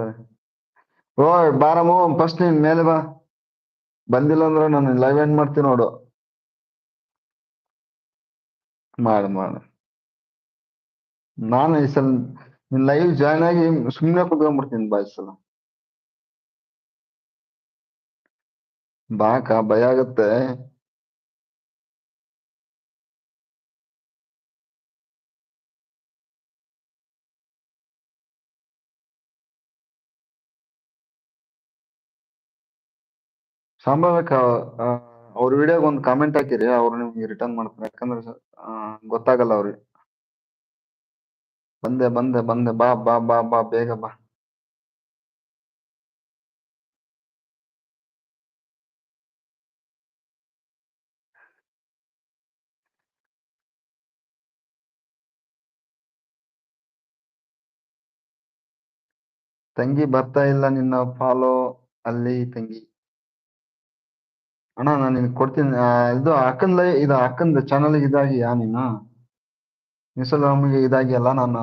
ಮಾಡ್ತಾರೆ. ಓ ಬಾರಮ್ಮ ಫಸ್ಟ್ ನೀನ್ ಮೇಲೆ ಬಾ. ಬಂದಿಲ್ಲ ಅಂದ್ರೆ ನಾನು ಲೈವ್ ಎಂಡ್ ಮಾಡ್ತೀನಿ ನೋಡು. ಮಾಡು. ನಾನು ಈ ಸಲ ನಿನ್ ಲೈವ್ ಜಾಯ್ನ್ ಆಗಿ ಸುಮ್ನೆ ಕುತ್ಕೊಂಡ್ಬಿಡ್ತೀನಿ ಬಾ ಈ ಸಲ. ಬಾಕ ಭಯ ಆಗತ್ತೆ. ಸಂಭಾವ್ಯಕ್ಕ ಅವ್ರ ವಿಡಿಯೋಗೆ ಒಂದು ಕಾಮೆಂಟ್ ಹಾಕಿರಿ, ಅವ್ರು ನಿಮ್ಗೆ ರಿಟರ್ನ್ ಮಾಡ್ತಾರೆ. ಯಾಕಂದ್ರೆ ಗೊತ್ತಾಗಲ್ಲ ಅವ್ರಿಗೆ. ಬಂದೆ ಬಾ ಬೇಗ ಬಾ. ತಂಗಿ ಬರ್ತಾ ಇಲ್ಲ ನಿನ್ನ ಫಾಲೋ ಅಲ್ಲಿ ತಂಗಿ. ಅಣ್ಣ ನಾನು ನಿನ್ಗೆ ಕೊಡ್ತೀನಿ. ಇದು ಅಕ್ಕಂದ ಚಾನಲ್ ಇದಾಗಿಯಾ ನೀನು? ನಮಗೆ ಇದಾಗಿ ಅಲ್ಲ, ನಾನು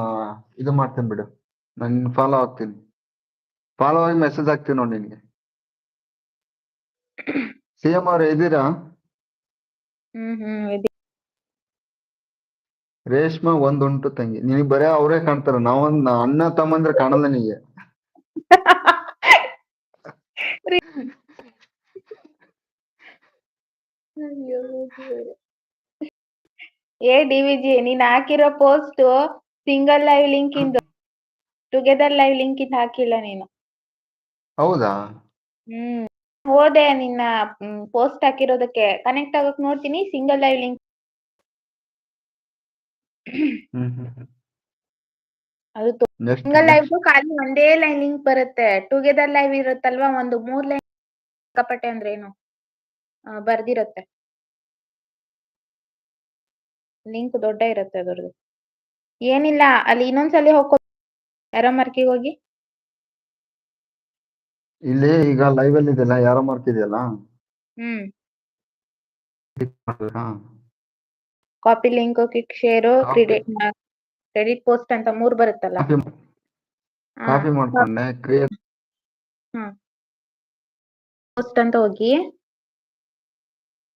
ಇದು ಮಾಡ್ತೀನಿ ಬಿಡು. ನಾನು ನಿನ್ ಫಾಲೋ ಆಗ್ತೀನಿ. ಫಾಲೋ ಆಗಿ ಮೆಸೇಜ್ ಹಾಕ್ತೀನಿ ನೋಡಿ ನಿನ್ಗೆ. CM ಅವ್ರ ಇದ್ದೀರಾ? ರೇಷ್ಮಾ ಒಂದುಂಟು ತಂಗಿ. ನಿನಗ್ ಬರೇ ಅವರೇ ಕಾಣ್ತಾರ. ನಾವೊಂದ್ ಅಣ್ಣ ತಮ್ಮಂದ್ರೆ ಕಾಣಲ್ಲ ನಿನಗೆ. ಏ ಡಿವಿಜಿ, ನೀನ್ ಹಾಕಿರೋ ಪೋಸ್ಟ್ ಸಿಂಗಲ್ ಲೈವ್ ಲಿಂಕ್ ಇಂದು, ಟುಗೆದರ್ ಲೈವ್ ಲಿಂಕ್ ಇಂದ ಹಾಕಿಲ್ಲ ನೀನು. ಹೌದಾ? ಹೋದೆ ನಿನ್ನ ಪೋಸ್ಟ್ ಹಾಕಿರೋದಕ್ಕೆ ಕನೆಕ್ಟ್ ಆಗಕ್ ನೋಡ್ತೀನಿ, ಸಿಂಗಲ್ ಲೈವ್ ಲಿಂಕ್. ಅದು ಸಿಂಗಲ್ ಲೈವ್ ಖಾಲಿ ಒಂದೇ ಲೈನ್ ಲಿಂಕ್ ಬರುತ್ತೆ. ಟುಗೆದರ್ ಲೈವ್ ಇರುತ್ತಲ್ವಾ, ಒಂದು 3 ಲೈನ್ ಕಪಟೆ ಅಂದ್ರೆ ಏನು ಬರ್ದಿರತ್ತೆ. ಲಿಂಕ್ ದೊಡ್ಡ ಇರುತ್ತೆ ಅದ್ರದ್ದು. ಏನಿಲ್ಲ, ಅಲ್ಲಿ ಇನ್ನೊಂದ್ಸಲಿ ಯಾರೋ ಮಾರ್ಕಿಗೆ ಹೋಗಿ. ಇಲ್ಲಿ ಈಗ ಲೈವ್ ಅಲ್ಲಿ ಇದೆಯಲ್ಲ, ಯಾರೋ ಮಾಡ್ತಿದ್ಯಲ್ಲ, copy link, click share, credit post ಅಂತ 3 ಬರುತ್ತಲ್ಲ. ಕಾಪಿ ಮಾಡ್ಕೊಂಡೆ ಕ್ರಿಯೇಟ್ ಪೋಸ್ಟ್ ಅಂತ ಹೋಗಿ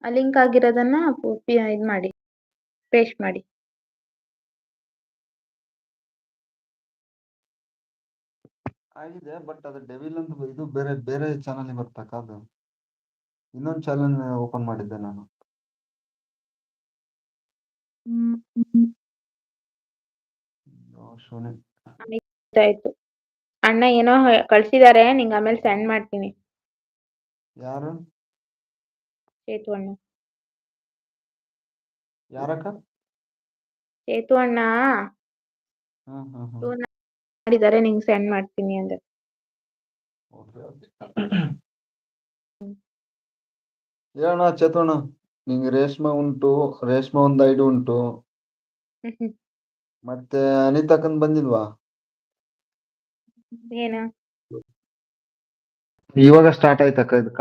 ಆ ಲಿಂಕ್ ಆಗಿರೋದನ್ನ ಇದ್ ಮಾಡಿ, ಪೇಸ್ಟ್ ಮಾಡಿ. ಆಗಿದೆ, ಬಟ್ ಅದು ಡೆವಿಲ್ ಅಂತ ಇದು ಬೇರೆ ಚಾನಲ್ ಬರ್ತಕ್ಕ. ಅದು ಇನ್ನೊಂದು ಚಾನಲ್ ಓಪನ್ ಮಾಡಿದ್ದೆ ನಾನು. ಆಯ್ತು, ಅಣ್ಣ ಏನೋ ಕಳ್ಸಿದಾರೆ, ನಿಂಗೆ ಆಮೇಲೆ ಸೆಂಡ್ ಮಾಡ್ತೀನಿ. ಯಾರು? ಚೇತು ಅಣ್ಣ. ಯಾರಕ್ಕ? ಚೇತು ಅಣ್ಣ ಮಾಡಿದ್ದಾರೆ, ನಿಂಗೆ ಸೆಂಡ್ ಮಾಡ್ತೀನಿ ಅಂದ್ರೆ. ಹೇಳಣ್ಣ ಚೇತಣ್ಣ, ನಿಂಗೆ ರೇಷ್ಮಾ ಒಂದು ಐಡಿ ಉಂಟು. ಮತ್ತೆ ಅನಿತಾಕಂದ್ ಬಂದಿಲ್ವಾ? ಏನ ಇವಾಗ ಸ್ಟಾರ್ಟ್ ಆಯ್ತಕ್ಕ ಇದು.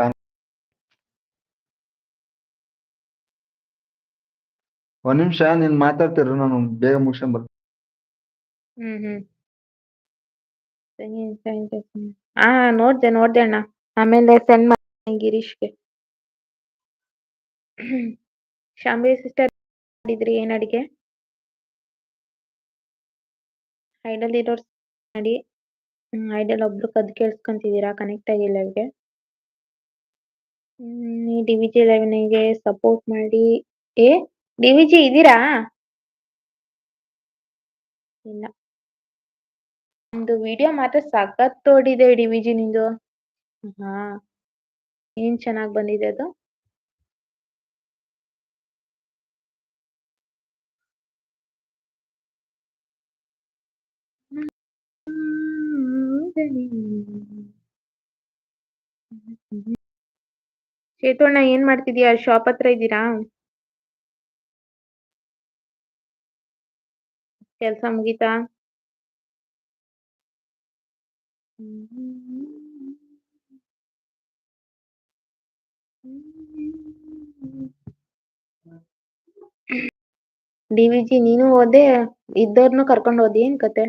ಒಂದ್ ನಿಮಿಷ ನೀನ್ ಮಾತಾಡ್ತಿರು, ನಾನು ಬೇಗ ಮುಗಿಸ್ಕೊಂಡ್ ಬರ್ತೀನಿ. ನೋಡ್ದೆ ಅಣ್ಣ, ಆಮೇಲೆ ಸೆಂಡ್ ಮಾಡ್ತೀನಿ ಗಿರೀಶ್ಗೆ. ಶಾಂಭವಿ ಸಿಸ್ಟರ್ ಮಾಡಿದ್ರಿ ಏನ್ ಅಡಿಗೆ? ಐಡಲ್ ಇರೋರು ಮಾಡಿ. ಐಡಲ್ ಒಬ್ರು ಕದ್ ಕೇಳಿಸ್ಕೊಂತಿದ್ದೀರಾ, ಕನೆಕ್ಟ್ ಆಗಿಲ್ಲ ಅವ್ರಿಗೆ. ಡಿವಿಜಿ ಲೈವ್ನಿಗೆ ಸಪೋರ್ಟ್ ಮಾಡಿ. ಡಿವಿಜಿ ಇದ್ದೀರಾ? ಇಲ್ಲ. ಒಂದು ವಿಡಿಯೋ ಮಾತ್ರ ಸಖತ್ ತೋಡಿದೆ ಡಿವಿಜಿ ನಿಂದು. ಏನ್ ಚೆನ್ನಾಗ್ ಬಂದಿದೆ ಅದು. ಚೇತಣ್ಣ ಏನ್ ಮಾಡ್ತಿದೀಯಾ? ಶಾಪ್ ಹತ್ರ ಇದ್ದೀರಾ? ಕೆಲ್ಸ ಮುಗೀತಾ? ಡಿವಿಜಿ ನೀನು ಹೋದೆ, ಇದ್ದವ್ರನ್ನು ಕರ್ಕೊಂಡು ಹೋದಿ, ಏನ್ ಕತೆ?